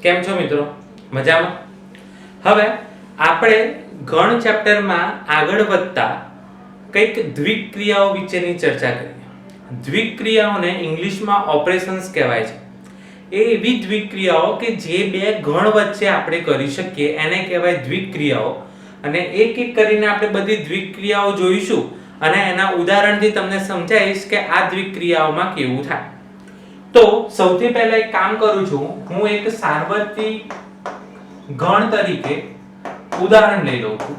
કેમ છો મિત્રો? મજામાં? હવે આપણે ગણ ચેપ્ટરમાં આગળ વધતા કંઈક દ્વિક્રિયાઓ વિશેની ચર્ચા કરીએ. દ્વિક્રિયાઓને ઇંગ્લિશમાં ઓપરેશન્સ કહેવાય છે. એ એવી દ્વિક્રિયાઓ કે જે બે ગણ વચ્ચે આપણે કરી શકીએ એને કહેવાય દ્વિક્રિયાઓ. અને એક એક કરીને આપણે બધી દ્વિક્રિયાઓ જોઈશું અને એના ઉદાહરણથી તમને સમજાવીશ કે આ દ્વિક્રિયાઓમાં કેવું થાય. તો સૌથી પહેલા એક કામ કરું છું, હું એક સાર્વત્રિક ગણ તરીકે ઉદાહરણ લઈ લઉં છું.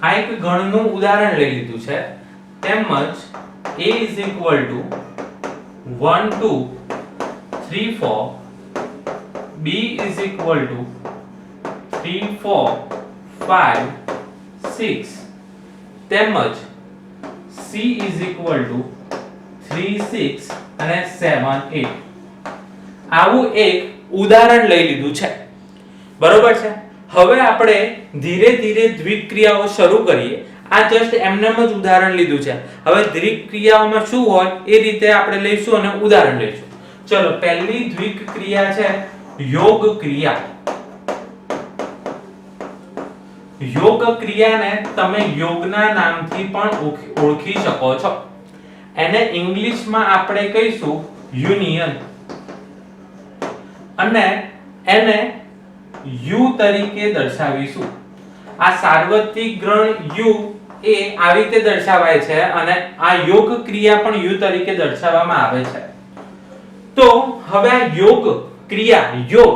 આ એક ગણનું ઉદાહરણ લઈ લીધું છે. તેમજ a is equal to 1 2 3 4, b is equal to 3 4 5 6, તેમજ c is equal to 3 6 અને 7 8. આવું એક ઉદાહરણ લઈ લીધું છે. બરોબર છે. હવે આપણે ધીરે ધીરે દ્વિક્રિયાઓ શરૂ કરીએ. આ જસ્ટ એમનેમ જ ઉદાહરણ લીધું છે. હવે દ્વિક્રિયાઓમાં શું હોય એ રીતે આપણે લઈશું અને ઉદાહરણ લઈશું. ચલો, પહેલી દ્વિક્રિયા છે યોગ ક્રિયા. યોગ ક્રિયાને તમે યોગના નામથી પણ ઓળખી શકો છો. એને ઇંગ્લિશમાં આપણે કહીશું યુનિયન, અને એને યુ તરીકે દર્શાવીશું. આ સાર્વત્રિક ગણ યુ એ આવી રીતે દર્શાવાય છે અને આ યોગ ક્રિયા પણ યુ તરીકે દર્શાવવામાં આવે છે. તો હવે આ યોગ ક્રિયા યોગ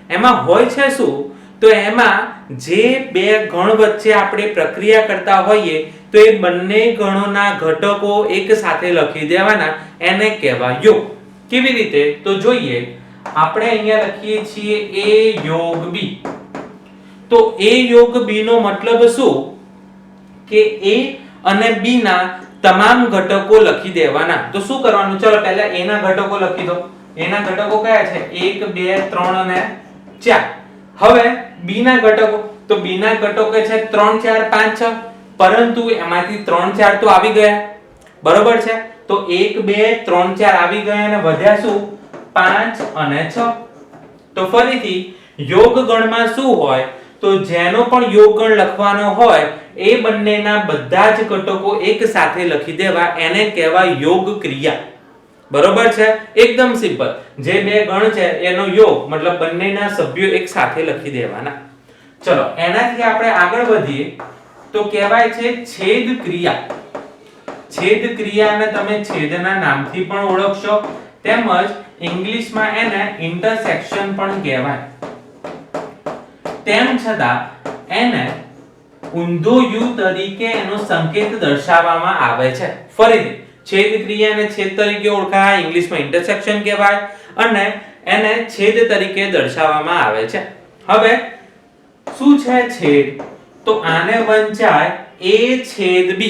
એમાં હોય છે શું? તો એમાં જે બે ગણ વચ્ચે આપણે પ્રક્રિયા કરતા હોઈએ તો એ બંને ગણોના ઘટકો એક સાથે લખી દેવાના, એને કહેવાય યોગ. કેવી રીતે? તો જોઈએ. આપણે અહીંયા લખીએ છીએ a યોગ b. તો a યોગ b નો મતલબ શું? કે a અને b ના તમામ ઘટકો લખી દેવાના. તો શું કરવાનું? ચલો પહેલા a ના ઘટકો લખી દો. a ના ઘટકો કયા છે? 1 2 3 અને 4. હવે b ના ઘટકો, તો b ના ઘટકો છે 3 4 5 6, પરંતુ એમાંથી 3 4 તો આવી ગયા. બરોબર છે. તો 1 2 3 4 આવી ગયા અને વધ્યા શું? 5 અને 6. તો ફરીથી યોગ ગણમાં શું હોય? તો જેનો પણ યોગ ગણ લખવાનો હોય એ બંનેના બધા જ ઘટકો એક સાથે લખી દેવા, એને કહેવાય યોગ ક્રિયા. બરોબર છે. એકદમ સિમ્પલ. જે બે ગણ છે એનો યોગ મતલબ બંનેના સભ્યો એક સાથે લખી દેવાના. ચલો, એનાથી આપણે આગળ વધીએ તો કહેવાય છે છેદ ક્રિયા. છેદ ક્રિયાને તમે છેદના નામથી પણ ઓળખશો, તેમજ ઇંગ્લિશમાં એને ઇન્ટરસેક્શન પણ કહેવાય. તેમ છતાં એને ઊંધો યુ તરીકે એનો સંકેત દર્શાવવામાં આવે છે. ફરીથી છેદ ક્રિયાને છેદ તરીકે ઓળખાય, ઇંગ્લિશમાં ઇન્ટરસેક્શન કહેવાય અને એને છેદ તરીકે દર્શાવવામાં આવે છે. હવે શું છે છેદ? તો આને વંચાય a છેદ b.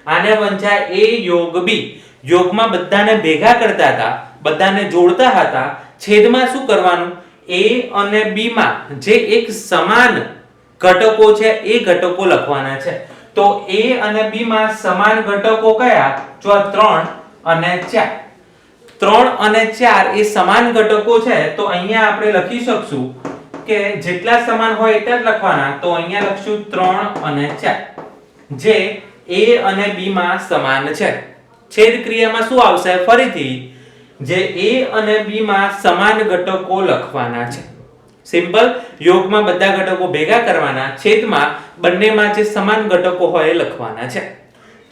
આને વંચાય a યોગ b. યોગમાં બધાને ભેગા કરતા હતા, બધાને જોડતા હતા. છેદમાં શું કરવાનું? a અને b માં જે એક સમાન ઘટકો છે એ ઘટકો લખવાના છે. તો a અને b માં સમાન ઘટકો કયા? જો 3 અને 4. 3 અને 4 એ સમાન ઘટકો છે. તો અહીંયા આપણે લખી શકશું કે જેટલા સમાન હોય એટલા જ લખવાના. તો અહીંયા લખશું 3 અને 4, જે a અને b માં સમાન છે. છેદ ક્રિયામાં શું આવશે? ફરીથી જે a અને b માં સમાન ઘટકો લખવાના છે. સિમ્પલ. યોગમાં બધા ઘટકો ભેગા કરવાના, છેદમાં બંનેમાં જે સમાન ઘટકો હોય એ લખવાના છે.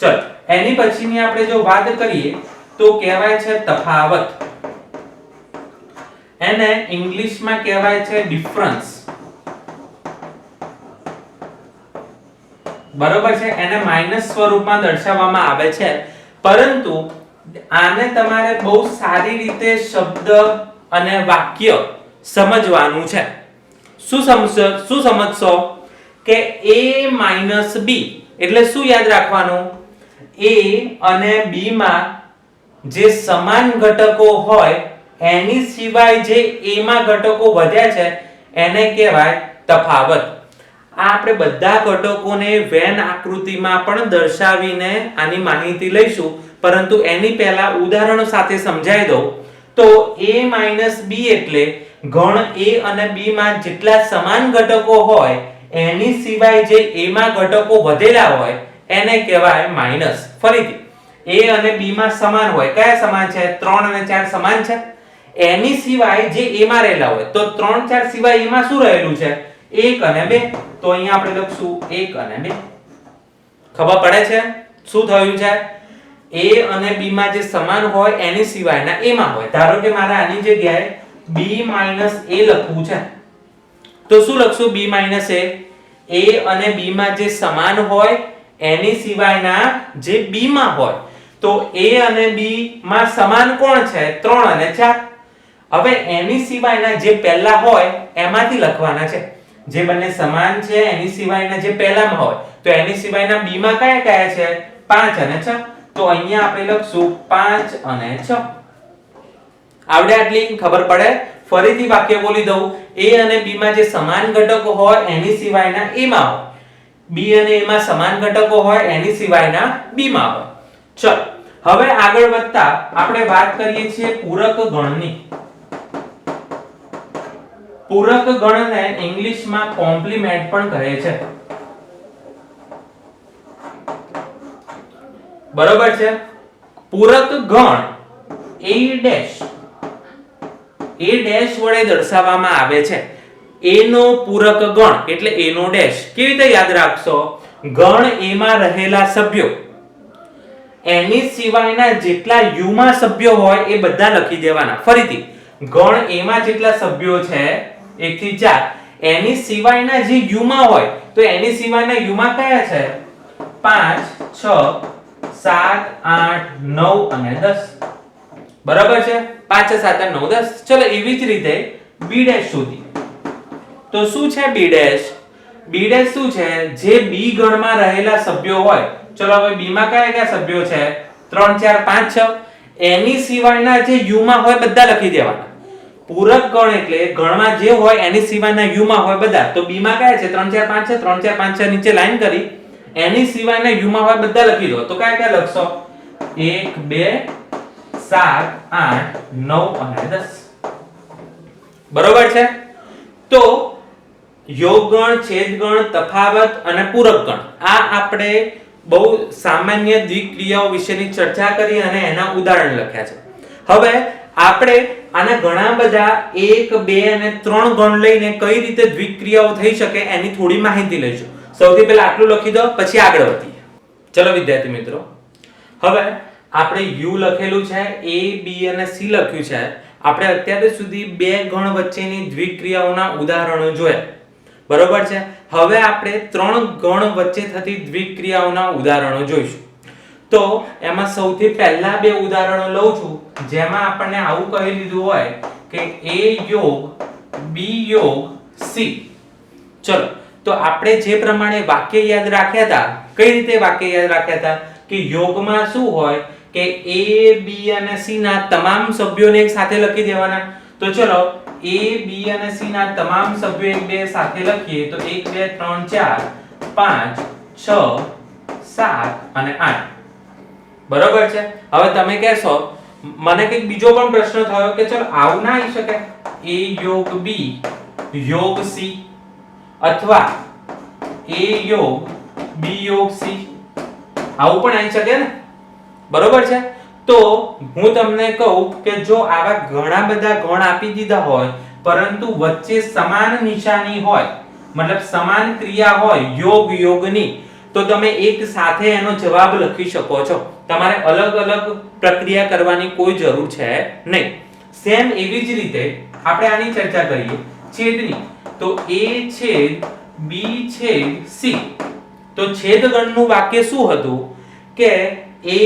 ચલો, એની પછીની આપણે જો વાત કરીએ તો કહેવાય છે તફાવત. એને ઇંગ્લિશમાં કહેવાય છે ડિફરન્સ. બરોબર છે. એને માઈનસ સ્વરૂપમાં દર્શાવવામાં આવે છે, પરંતુ આને તમારે બહુ સારી રીતે શબ્દ અને વાક્ય સમજવાનું છે. શું સમજશો? કે a - b એટલે શું યાદ રાખવાનું? a અને b માં જે સમાન ઘટકો હોય એની સિવાય જે a માં ઘટકો વધ્યા છે એને કહેવાય તફાવત. આ આપણે બધા ઘટકોને વેન આકૃતિમાં પણ દર્શાવીને આની માહિતી લઈશું, પરંતુ એની પહેલા ઉદાહરણો સાથે સમજાવી દઉં. તો a b એટલે ગણ a અને b માં જેટલા સમાન ઘટકો હોય એની સિવાય જે a માં ઘટકો વધેલા હોય એને કહેવાય માઈનસ. ફરીથી a અને b માં સમાન હોય, કયા સમાન છે? 3 અને 4 સમાન છે. એની સિવાય જે a માં રહેલા હોય, તો 3 4 સિવાય એમાં શું રહેલું છે? 1 અને 2. તો અહીંયા આપણે લખશું 1 અને 2. ખબર પડે છે શું થયું છે? a અને b માં જે સમાન હોય એની સિવાયના a માં હોય. ધારો કે મારે આની જગ્યાએ b a લખવું છે, તો શું લખશું? b a અને b માં જે સમાન હોય એની સિવાયના જે b માં હોય. તો a અને b માં સમાન કોણ છે? 3 અને 4. હવે એની સિવાયના જે પહેલા હોય એમાંથી લખવાના છે. જે બંને સમાન છે એની સિવાયના જે પહેલામાં હોય, તો એની સિવાયના b માં કયા કયા છે? 5 અને 6. તો અહીંયા આપણે લખશું 5 અને 6. આવડે આટલી ખબર પડે? ફરીથી વાક્ય બોલી દઉં. a અને b માં જે સમાન ઘટકો હોય એની સિવાયના a માં હોય, b અને a માં સમાન ઘટકો હોય એની સિવાયના b માં હોય. ચલો હવે આગળ વધતા આપણે વાત કરીએ છીએ પૂરક ગણની. પૂરક ગણને ઇંગ્લિશમાં કોમ્પ્લિમેન્ટ પણ કહે છે. બરોબર છે? પૂરક ગણ a ડેશ વડે દર્શાવવામાં આવે છે. a નો પૂરક ગણ એટલે a નો ડેશ. કેવી રીતે યાદ રાખશો? ગણ a માં રહેલા સભ્યો એની સિવાયના જેટલા u માં સભ્યો હોય એ બધા લખી દેવાના. ફરીથી ગણ a માં જેટલા સભ્યો છે 1 થી 4 એની સિવાયના જે u માં હોય, તો એની સિવાયના u માં કયા છે? 5 6 7 8 9 અને 10. બરાબર છે? 5 6 7 8 9 10. ચલો એવી જ રીતે b ડેશ શોધી. તો શું છે b ડેશ? b ડેશ શું છે? જે b ગણમાં રહેલા સભ્યો હોય. ચલો હવે b માં કયા કયા સભ્યો છે? 3 4 5 6. એની સિવાયના જે u માં હોય બધા લખી દેવાના. પૂરક ગણ એટલે ગણમાં જે હોય એની સિવાયના u માં હોય બધા. તો b માં કયા છે? 3 4 5 6. 3 4 5 6 નીચે લાઈન કરી એની સિવાયના u માં હોય બધા લખી દો. તો કયા કયા લખશો? 1 2 7 8 9 અને 10. બરોબર છે? તો યોગગણ, છેદગણ, તફાવત અને પૂરક ગણ આ આપણે બહુ સામાન્ય દ્વિક્રિયાઓ વિશેની ચર્ચા કરી અને એના ઉદાહરણ લખ્યા છે. હવે આપણે આના ઘણા બધા 1 2 અને 3 ગણ લઈને કઈ રીતે દ્વિક્રિયાઓ થઈ શકે એની થોડી માહિતી લઈશું. સૌથી પહેલા આટલું લખી દો, પછી આગળ વધીએ. ચલો વિદ્યાર્થી મિત્રો, હવે આપણે u લખેલું છે, a b અને c લખ્યું છે. આપણે અત્યાર સુધી બે ગણ વચ્ચેની દ્વિક્રિયાઓના ઉદાહરણો જોયા. બરોબર છે? હવે આપણે ત્રણ ગણ વચ્ચે થતી દ્વિક્રિયાઓના ઉદાહરણો જોઈશું. તો એમાં સૌથી પહેલા બે ઉદાહરણો લઉં છું, જેમાં આપણને આવું કહી દીધું હોય કે a યોગ b યોગ c. ચલો તો આપણે જે પ્રમાણે વાક્ય યાદ રાખ્યા હતા, કઈ રીતે વાક્ય યાદ રાખ્યા હતા કે યોગમાં શું હોય કે a b અને c ના તમામ સભ્યોને એક સાથે લખી દેવાના. તો ચલો a b અને c ના તમામ સભ્યો એક બે સાથે લખીએ તો 1 2 3 4 5 6 7 અને 8. બરોબર છે? હવે તમે કહેશો મને કંઈક બીજો પણ પ્રશ્ન થયો કે ચલો આવું ના આવી શકે, a યોગ b યોગ c અથવા a યોગ b યોગ c, આવું પણ આવી શકે ને? બરોબર છે? તો હું તમને કહું કે જો આવા ઘણા બધા ગણ આપી દીધા હોય પરંતુ વચ્ચે સમાન નિશાની હોય, મતલબ સમાન ક્રિયા હોય યોગ યોગની, તો તમે એક સાથે એનો જવાબ લખી શકો છો. તમારે અલગ અલગ પ્રક્રિયા કરવાની કોઈ જરૂર છે નહીં. સેમ એવી જ રીતે આપણે આની ચર્ચા કરીએ છેદની. તો a છેદ b છેદ c. તો છેદગણનું વાક્ય શું હતું કે a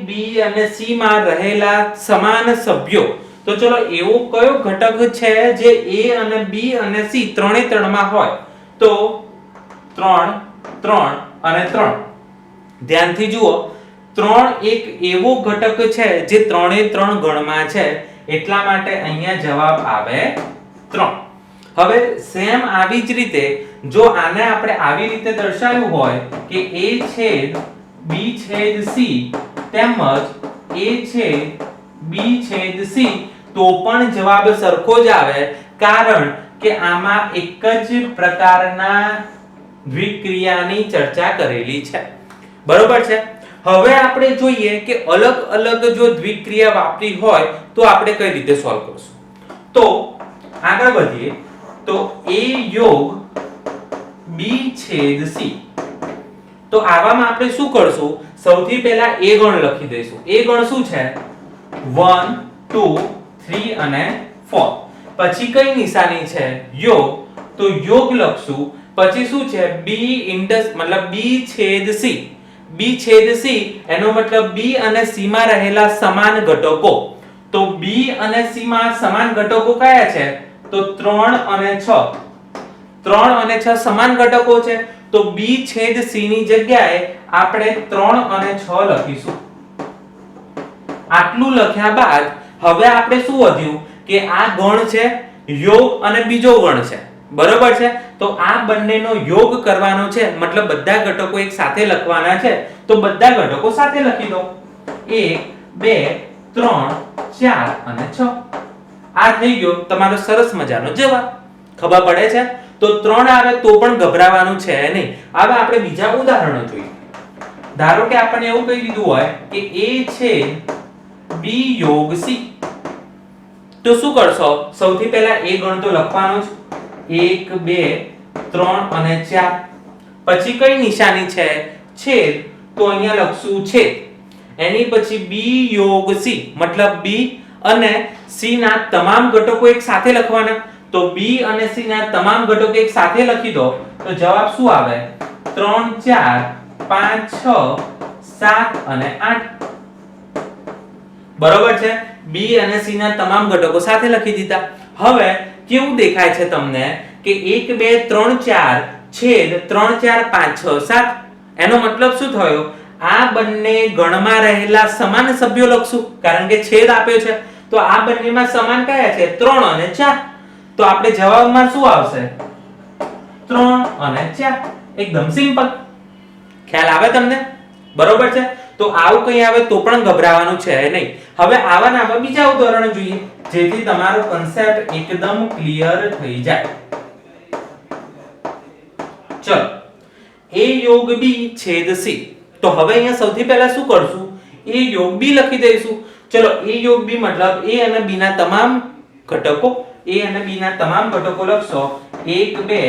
b અને c માં રહેલા સમાન સભ્યો. તો ચલો એવો કયો ઘટક છે જે a અને b અને c ત્રણે ત્રણમાં હોય? તો 3 3 અને 3. ધ્યાનથી જુઓ, 3 એક એવો ઘટક છે જે ત્રણે ત્રણ ગણમાં છે, એટલા માટે અહીંયા જવાબ આવે 3. હવે સેમ આવી જ રીતે જો આને આપણે આવી રીતે દર્શાવ્યું હોય કે a છેદ b છેદ c તેમજ a છેદ b છેદ c તો પણ જવાબ સરખો જ આવે, કારણ કે આમાં એક જ પ્રકારના દ્વિક્રિયાની ચર્ચા કરેલી છે. બરોબર છે. હવે આપણે જોઈએ કે અલગ અલગ જો દ્વિક્રિયા વાપરી હોય તો આપણે કઈ રીતે સોલ્વ કરશું. તો આગળ વધીએ તો a યોગ b છેદ c. તો આવામાં આપણે શું કરશું? સૌથી પહેલા a ગણ લખી દઈશું. a ગણ શું છે? 1 2 3 અને 4. પછી કઈ નિશાની છે? યોગ. તો યોગ લખશું. પછી શું છે? b મતલબ b છેદ c. b છેદ c એનો મતલબ b અને c માં રહેલા સમાન ઘટકો. તો b અને c માં સમાન ઘટકો કયા છે? તો 3 અને 6. 3 અને 6 સમાન ઘટકો છે, તો b છેદ c ની જગ્યાએ આપણે 3 અને 6 લખીશું. આટલું લખ્યા બાદ હવે આપણે શું વધ્યું કે આ ગણ છે, યોગ અને બીજો ગણ છે. બરોબર છે. તો આ બંનેનો યોગ કરવાનો છે, મતલબ બધા ઘટકો એક સાથે લખવાના છે. તો બધા ઘટકો સાથે લખી દો. 1 2 3 4 અને 6. આ થઈ ગયો તમારો સરસ મજાનો જવાબ. ખબર પડે છે? તો 3 આવે તો પણ ગભરાવાનું છે નહીં. હવે આપણે બીજા ઉદાહરણો જોઈએ. ધારો કે આપણને એવું કહી દીધું હોય કે a છે b યોગ c. તો શું કરશો? સૌથી પહેલા a ગણ તો લખવાનો જ. 1 2 3 અને 4. પછી કઈ નિશાની છે? છેદ. તો અહીંયા લખશું છેદ. એની પછી b યોગ c, મતલબ b અને c ના તમામ ઘટકો એક સાથે લખવાના. તો b અને c ના તમામ ઘટકો એક સાથે લખી દો તો જવાબ શું આવે? 3 4 5 6 7 અને 8. બરોબર છે. b અને c ના તમામ ઘટકો સાથે લખી દીધા. હવે કેવું દેખાય છે તમને કે 1 2 3 4 છેદ 3 4 5 6 7. એનો મતલબ શું થયો? આ બંને ગણમાં રહેલા સમાન સભ્યો લખશું, કારણ કે છેદ આપ્યો છે. તો આ બંનેમાં સમાન કયા છે? 3 અને 4. તો આપણે જવાબમાં શું આવશે? 3 અને 4. એકદમ સિમ્પલ. ખ્યાલ આવે તમને? બરોબર છે. તો આવું કઈ આવે તો પણ ગભરાવાનું છે નહીં. હવે આવા બીજા ઉદાહરણ જોઈએ જેથી તમારો કન્સેપ્ટ એકદમ ક્લિયર થઈ જાય. ચલો, a યોગ b છેદ c. તો હવે અહીંયા સૌથી પહેલા શું કરશું? a યોગ b લખી દઈશું. ચલો, a યોગ b મતલબ a અને b ના તમામ ઘટકો. a અને b ના તમામ ઘટકો લખશો. 1 2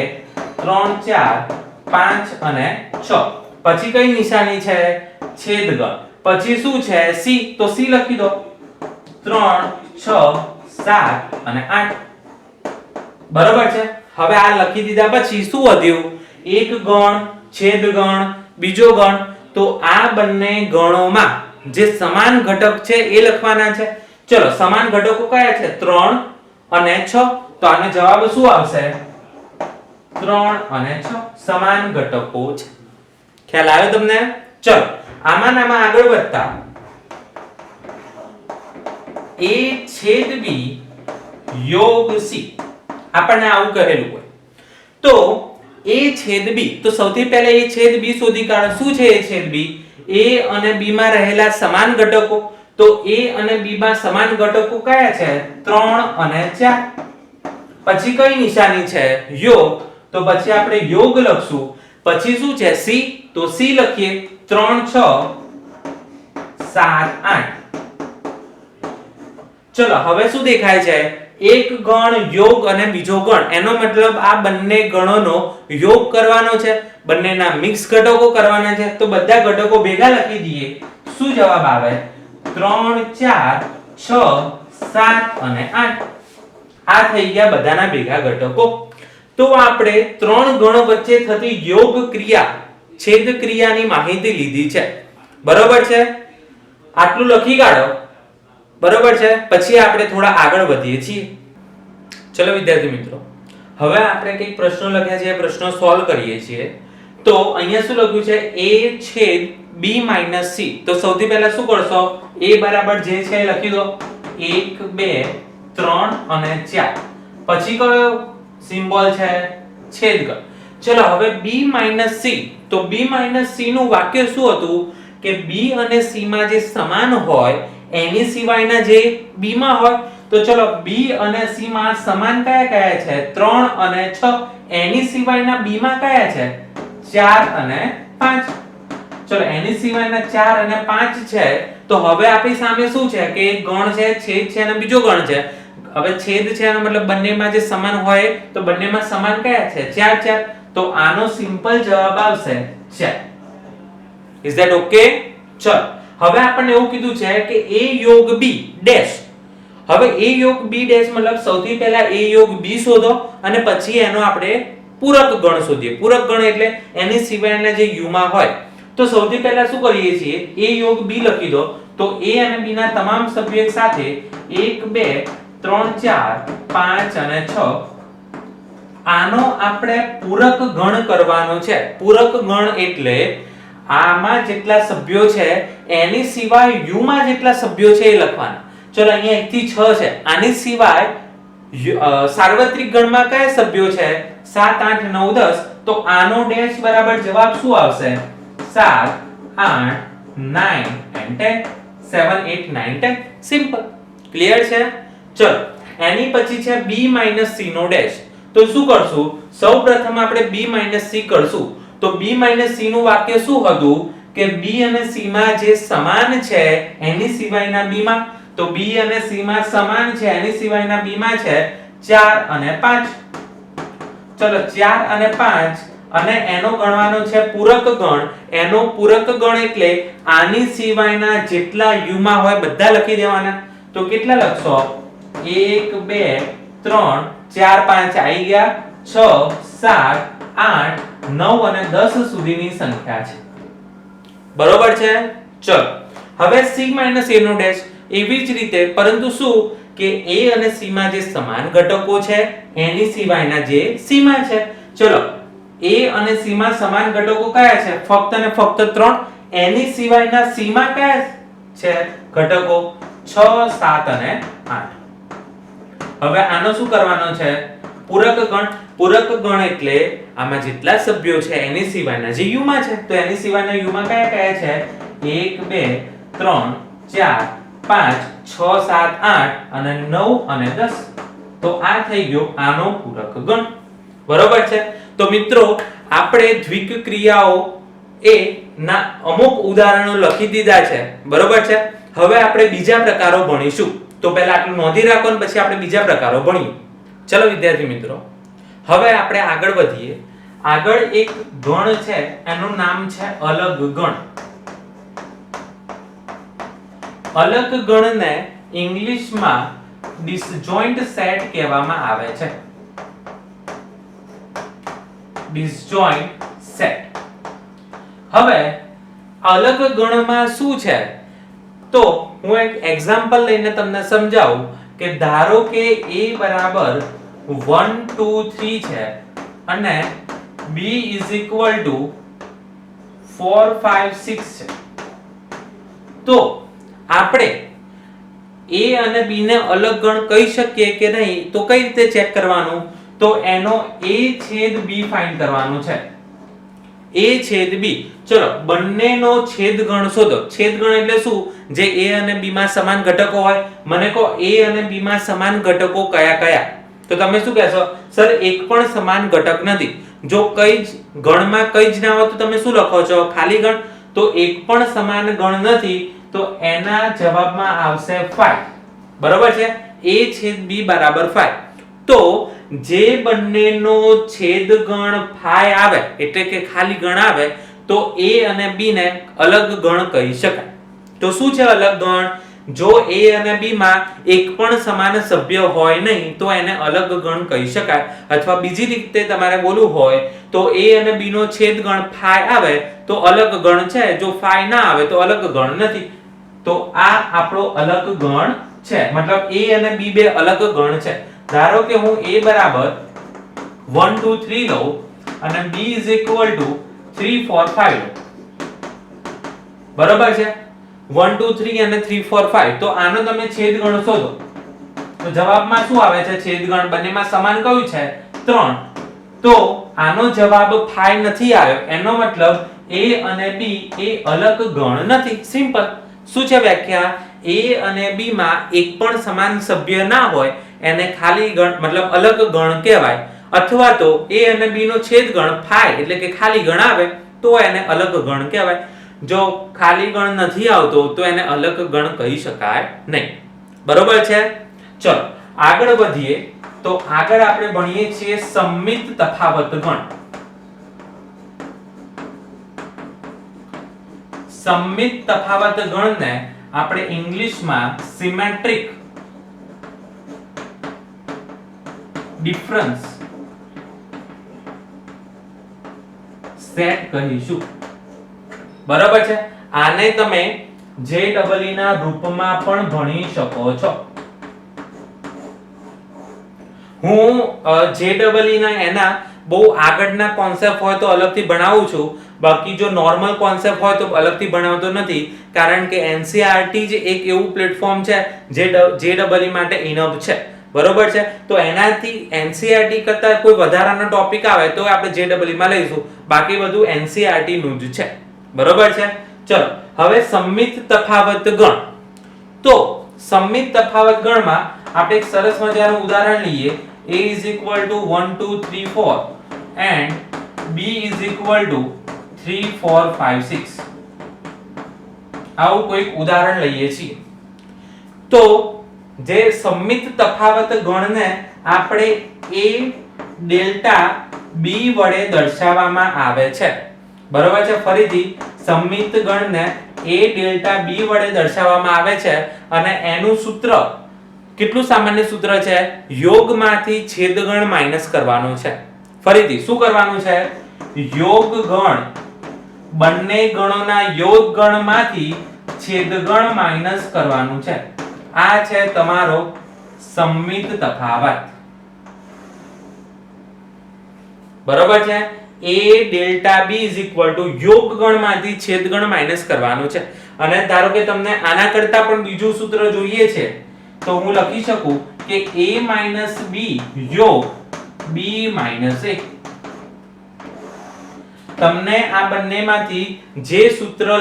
3 4 5 અને 6. પછી કઈ નિશાની છે? છેદગણ. પછી શું છે? c. તો c લખી દો. 3 6 7 અને 8. બરોબર છે. હવે આ લખી દીધા પછી શું વધ્યું? એક ગણ, છેદગણ, બીજો ગણ. તો આ બંને ગણોમાં જે સમાન ઘટક છે એ લખવાના છે. ચલો, સમાન ઘટકો કયા છે? 3 અને 6. તો આનો જવાબ શું આવશે? 3 અને 6 સમાન ઘટકો છે. ખ્યાલ આવે તમને? ચલો, આમાં આગળ વધતા a છેદ b યોગ c આપણને આવું કહેલું હોય તો a છેદ b. તો સૌથી પહેલા a છેદ b શોધી કાઢો. શું છે a છેદ b? a અને b માં રહેલા સમાન ઘટકો. તો a અને b માં સમાન ઘટકો કયા છે? 3 અને 4. પછી કઈ નિશાની છે? યોગ. તો પછી આપણે યોગ લખશું. પછી શું છે? c. તો c લખીએ. 3 6 7 8. ચલો, હવે શું દેખાય છે? એક ગણ યોગ અને બીજો ગણ. એનો મતલબ આ બંને ગણોનો યોગ કરવાનો છે, બંનેના મિક્સ ઘટકો કરવાના છે. તો બધા ઘટકો ભેગા લખી દઈએ. શું જવાબ આવે? 3 4 6 7 અને 8. આ થઈ ગયા બધાના ભેગા ઘટકો. તો આપણે ત્રણ ગણો વચ્ચે થતી યોગ ક્રિયા, છેદ ક્રિયાની માહિતી લીધી છે. બરોબર છે? આટલું લખી કાઢો. બરોબર છે? પછી આપણે થોડા આગળ વધીએ છીએ. ચલો વિદ્યાર્થી મિત્રો, હવે આપણે કઈક પ્રશ્નો લખ્યા છે, એ પ્રશ્નો સોલ્વ કરીએ છીએ. તો અહીંયા શું લખ્યું છે? a છેદ b - c. તો સૌથી પહેલા શું કરશો? a બરાબર જે છે એ લખી દો. 1 2 3 અને 4. પછી કયો સિમ્બોલ છે? છેદગણ. ચલો હવે b c, તો b c નું વાક્ય શું હતું કે b અને c માં જે સમાન હોય એની સિવાયના જે b માં હોય, તો ચલો b અને c માં સમાન કયા કયા છે 3 અને 6, એની સિવાયના b માં કયા છે 4 અને 5. ચલો એની સિવાયના 4 અને 5 છે, તો હવે આપણી સામે શું છે કે એક ગણ છે, છેદ છે અને બીજો ગણ છે. હવે છેદ છે એનો મતલબ બંનેમાં જે સમાન હોય તો બંનેમાં સમાન કયા છે 4 4, તો આનો સિમ્પલ જવાબ આવશે 4. Is that okay? ચલો હવે આપણને એવું કીધું છે કે a યોગ b ડેશ. હવે a યોગ b ડેશ મતલબ સૌથી પહેલા a યોગ b શોધો અને પછી એનો આપણે પૂરક ગણ શોધીએ. પૂરક ગણ એટલે એની સિવાયના જે u માં હોય. તો સૌથી પહેલા શું કરીએ છીએ, a યોગ b લખી દો, તો a અને b ના તમામ સભ્યો એક સાથે 1 2 3 4 5 અને 6, આનો આપણે પૂરક ગણ કરવાનો છે. પૂરક ગણ એટલે આમાં જેટલા સભ્યો છે એની સિવાય u માં જેટલા સભ્યો છે એ લખવાના. ચલો અહીંયા 1 થી 6 છે, આની સિવાય સાર્વત્રિક ગણમાં કયા સભ્યો છે 7 8 9 10, તો આનો ડેશ બરાબર જવાબ શું આવશે 7 8 9 and 10, 7 8 9 10. સિમ્પલ. ક્લિયર છે? ચલો એની પછી છે b c નો ડેશ. તો શું કરશું, સૌપ્રથમ આપણે b c કરશું. તો b c નું વાક્ય શું હતું કે b અને c માં જે સમાન છે એની સિવાયના b માં, તો b અને c માં સમાન છે એની સિવાયના b માં છે 4 અને 5. ચલો 4 અને 5 અને એનો ગણવાનો છે પૂરક ગણ. એનો પૂરક ગણ એટલે આની સિવાયના જેટલા u માં હોય બધા લખી દેવાના. તો કેટલા લખશો 1 2 3 4 5 આવી ગયા, 6 7 8 9 અને 10 સુધીની સંખ્યા છે. બરોબર છે? ચલો હવે c a નો ડેશ એવી જ રીતે, પરંતુ શું કે a અને c માં જે સમાન ઘટકો છે એની સિવાયના જે c માં છે. ચલો a અને c માં સમાન ઘટકો કયા છે ફક્ત અને ફક્ત 3, એની સિવાયના c માં કયા છે ઘટકો 6 7 અને 8. હવે આનો શું કરવાનો છે પૂરક ગણ. પૂરક ગણ એટલે આમાં જેટલા સભ્યો છે એની સિવાયના જે u માં છે, તો એની સિવાયના u માં કયા કયા છે 1 2 3 4 5 6 7 8 અને 9 અને 10. તો આ થઈ ગયો આનો પૂરક ગણ. બરોબર છે? તો મિત્રો આપણે દ્વિક ક્રિયાઓ એ ના અમુક ઉદાહરણો લખી દીધા છે. બરોબર છે? હવે આપણે બીજા પ્રકારો ભણીશું. તો પહેલા આટલું નોંધી રાખો અને પછી આપણે બીજા પ્રકારો ભણીએ. ચલો વિદ્યાર્થી મિત્રો, હવે આપણે આગળ વધીએ. આગળ એક ગણ છે એનું નામ છે અલગ ગણ. અલગ ગણને ઇંગ્લિશમાં ડિસજોઇન્ટ સેટ કહેવામાં આવે છે. Disjoint set. હવે અલગ ગણમાં શું છે, તો હું એક એક્ઝામ્પલ લઈને તમને સમજાવું કે ધારો કે a બરાબર 1 2 3 છે અને b = 4 5 6 છે. તો આપણે a અને b ને અલગ ગણ કહી શકીએ કે નહીં, તો કઈ રીતે ચેક કરવાનું, તો એનો a છેદ b ફાઇન્ડ કરવાનું છે. a છેદ b. ચલો બંનેનો છેદ ગણ શોધો. છેદ ગણ એટલે શું, જે a અને b માં સમાન ઘટકો હોય. મને કહો a અને b માં સમાન ઘટકો કયા કયા, તો તમે શું કહેશો સર એક પણ સમાન ઘટક નથી. જો કઈ જ ગણમાં કઈ જ ના હોય તો તમે શું લખો છો ખાલી ગણ. તો એક પણ સમાન ગણ નથી, તો એના જવાબમાં આવશે 5. બરોબર છે? a છેદ b બરાબર 5. તો જે બંનેનો છેદ ગણ 5 આવે એટલે કે ખાલી ગણ આવે, તો a અને b ને અલગ ગણ કહી શકાય. તો શું છે અલગ ગણ, જો a અને b માં એક પણ સમાન સભ્ય હોય નહીં તો એને અલગ ગણ કહી શકાય. અથવા બીજી રીતે તમારે બોલવું હોય તો a અને b નો છેદ ગણ 5 આવે તો અલગ ગણ છે, જો 5 ના આવે તો અલગ ગણ નથી. તો આ આપણો અલગ ગણ છે. મતલબ a અને b બે અલગ ગણ છે. ધારો કે હું a બરાબર 1 2 3 લઉં અને b = 3 4 5 લઉં. બરોબર છે? 1 2 3 અને 3 4 5. તો આનો તમે છેદ ગણ શોધો. તો જવાબમાં શું આવે છે છેદ ગણ બંનેમાં સમાન કયું છે 3. તો આનો જવાબ 5 નથી આવ્યો, એનો મતલબ a અને b એ અલગ ગણ નથી. સિમ્પલ. શું છે વ્યાખ્યા? a અને b માં એક પણ સમાન સભ્ય ના હોય એને ખાલી ગણ મતલબ અલગ ગણ કહેવાય, અથવા તો a અને b નો છેદગણ 5 એટલે કે ખાલી ગણ આવે તો એને અલગ ગણ કહેવાય. જો ખાલી ગણ નથી આવતો તો એને અલગ ગણ કહી શકાય નહીં. બરોબર છે? ચલો આગળ વધીએ. તો આગળ આપણે ભણીએ છીએ સમમિત તફાવત ગણ. સમમિત તફાવત ગણને આપણે ઇંગ્લિશમાં સિમેટ્રિક ડિફરન્સ સેટ કહીશું. બરાબર છે? આને તમે JEE ના રૂપમાં પણ ભણી શકો છો. હું JEE ના એના બહુ આગળના કોન્સેપ્ટ હોય તો અલગથી ભણાવું છું, બાકી જો નોર્મલ કોન્સેપ્ટ હોય તો અલગથી ભણાવતો નથી, કારણ કે NCERT જ એક એવું પ્લેટફોર્મ છે જે JEE માટે ઇનફ છે. બરોબર છે? તો એનાથી NCERT કરતા કોઈ વધારાનો ટોપિક આવે તો આપણે JEE માં લઈશું, બાકી બધું NCERT નું જ છે. બરોબર છે? ચલો હવે સમમિત તફાવત ગણ. તો સમમિત તફાવત ગણમાં આપણે એક સરસ મજાનું ઉદાહરણ લઈએ. a is equal to 1 2 3 4 and b is equal to 3 4 5 6. આવું કોઈક ઉદાહરણ લઈએ છીએ. તો જે સમમિત તફાવત ગણને આપણે a ડેલ્ટા b વડે દર્શાવવામાં આવે છે. બરોબર છે? ફરીથી સમમિત ગણને a ડેલ્ટા b વડે દર્શાવવામાં આવે છે અને એનું સૂત્ર કેટલું સામાન્ય સૂત્ર છે? યોગમાંથી છેદગણ માઈનસ કરવાનું છે. ફરીથી શું કરવાનું છે? યોગગણ બંને ગણોના યોગગણમાંથી છેદગણ માઈનસ કરવાનું છે. આ છે તમારો સમમિત તફાવત. બરોબર છે? a ડેલ્ટા b યોગગણમાંથી છેદગણ માઈનસ કરવાનું છે. અને ધારો કે તમને આના કરતા પણ બીજું સૂત્ર જોઈએ છે તો હું લખી શકું કે a - b યોગ b - a. તમને આ બંનેમાંથી જે સૂત્ર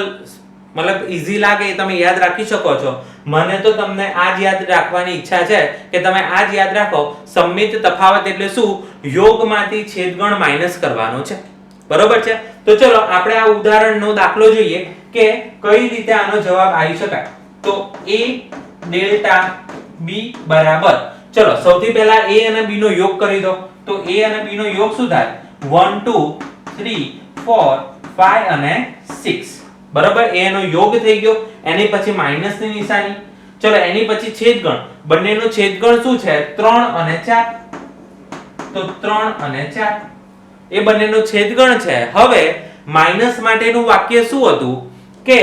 મતલબ ઈઝી લાગે એ તમે યાદ રાખી શકો છો. મને તો તમને આ જ યાદ રાખવાની ઈચ્છા છે કે તમે આ જ યાદ રાખો. સમમિત તફાવત એટલે શું? યોગમાંથી છેદગણ માઈનસ કરવાનો છે. બરોબર છે? તો ચલો આપણે આ ઉદાહરણનો દાખલો જોઈએ કે કઈ રીતે આનો જવાબ આવી શકાય. તો a ડેલ્ટા b બરાબર, ચલો સૌથી પહેલા a અને b નો યોગ કરી દો. તો a અને b નો યોગ શું થાય? 1 2 3 4 5 અને 6. બરાબર? a નો યોગ થઈ ગયો. એની પછી માઈનસ ની નિશાની. ચલો એની પછી છેદગણ. બંનેનો છેદગણ શું છે? 3 અને 4. તો 3 અને 4 એ બંનેનો છેદગણ છે. હવે માઈનસ માટેનું વાક્ય શું હતું કે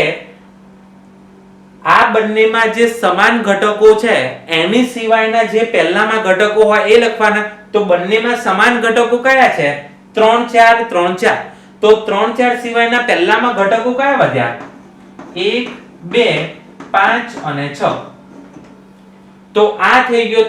આ બંનેમાં જે સમાન ઘટકો છે એની સિવાયના જે પહેલામાં ઘટકો હોય એ લખવાના. તો બંનેમાં સમાન ઘટકો કયા છે? 3 4 3 4. તો 3 4 સિવાયના પહેલામાં ઘટકો કયા વધ્યા? 1 2 5 અને 6. તો આ થઈ ગયો